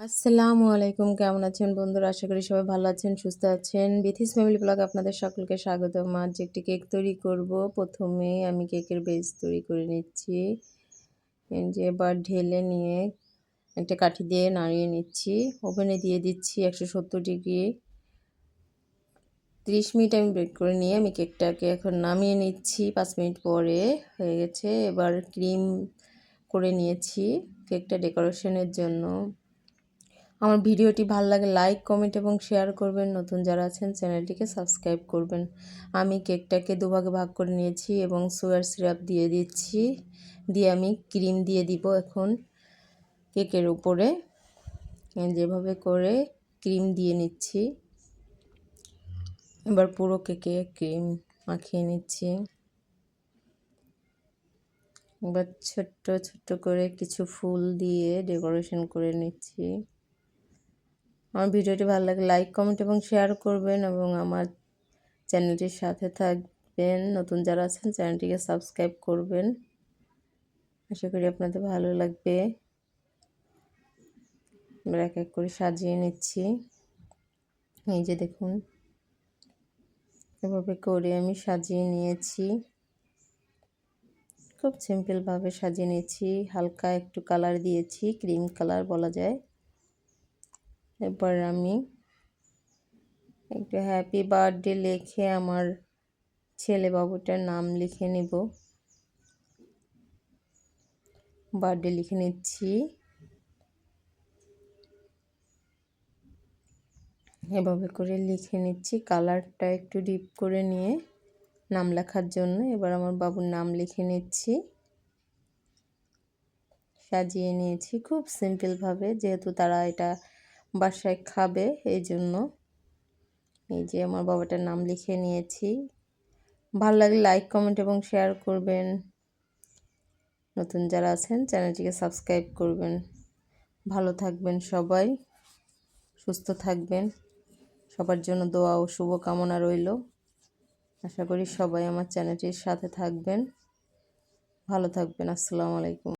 আসসালামু আলাইকুম। কেমন আছেন বন্ধুরা? আশা করি সবাই ভালো আছেন, সুস্থ আছেন। বিথিস ফ্যামিলি ব্লগে আপনাদের সকলকে স্বাগতম। আজ একটি কেক তৈরি করব। ১ম এ আমি কেকের বেস তৈরি করে নিচ্ছি। এই যে এবার ঢেলে নিয়ে একটা কাঠি দিয়ে নাড়িয়ে নিচ্ছি। ওভেনে দিয়ে দিচ্ছি ১৭০ ডিগ্রি। ৩০ মিনিট আমি বেক করে নিয়ে আমি কেকটাকে এখন নামিয়ে নিচ্ছি। ৫ মিনিট পরে হয়ে গেছে। এবার ক্রিম করে নিয়েছি কেকটা ডেকোরেশনের জন্য। আমার ভিডিওটি ভালো লাগে লাইক, কমেন্ট এবং শেয়ার করবেন। নতুন যারা আছেন চ্যানেলটিকে সাবস্ক্রাইব করবেন। আমি কেকটাকে দুভাগে ভাগ করে নিয়েছি এবং সুগার সিরাপ দিয়ে দিচ্ছি। দিয়ে আমি ক্রিম দিয়ে দিব এখন কেকের উপরে। যেভাবে করে ক্রিম দিয়ে নিচ্ছি। এবার পুরো কেকে ক্রিম মাখিয়ে নিচ্ছি। এবার ছোট্ট ছোট্ট করে কিছু ফুল দিয়ে ডেকোরেশন করে নিচ্ছি। আমার ভিডিওটি ভালো লাগে লাইক, কমেন্ট এবং শেয়ার করবেন এবং আমার চ্যানেলটির সাথে থাকবেন। নতুন যারা আছেন চ্যানেলটিকে সাবস্ক্রাইব করবেন। আশা করি আপনাদের ভালো লাগবে। এবার এক এক করে সাজিয়ে নিচ্ছি। এই যে দেখুন, এভাবে করে আমি সাজিয়ে নিয়েছি। খুব সিম্পলভাবে সাজিয়ে নিয়েছি। হালকা একটু কালার দিয়েছি, ক্রিম কালার বলা যায়। এবার আমি একটু হ্যাপি বার্থডে লিখে আমার ছেলে বাবুটার নাম লিখে নেব। বার্থডে লিখে নিচ্ছি। এভাবে করে লিখে নিচ্ছি, কালারটা একটু ডিপ করে নিয়ে নাম লেখার জন্য। এবার আমার বাবুর নাম লিখে নিচ্ছি। সাজিয়ে নিয়েছি খুব সিম্পলভাবে, যেহেতু তারা এটা বাসায় খাবে এই জন্য। এই যে আমার বাবাটার নাম লিখে নিয়েছি। ভালো লাগলে লাইক, কমেন্ট এবং শেয়ার করবেন। নতুন যারা আছেন চ্যানেলটিকে সাবস্ক্রাইব করবেন। ভালো থাকবেন সবাই, সুস্থ থাকবেন। সবার জন্য দোয়া ও শুভকামনা রইল। আশা করি সবাই আমার চ্যানেলটির সাথে থাকবেন, ভালো থাকবেন। আসসালামু আলাইকুম।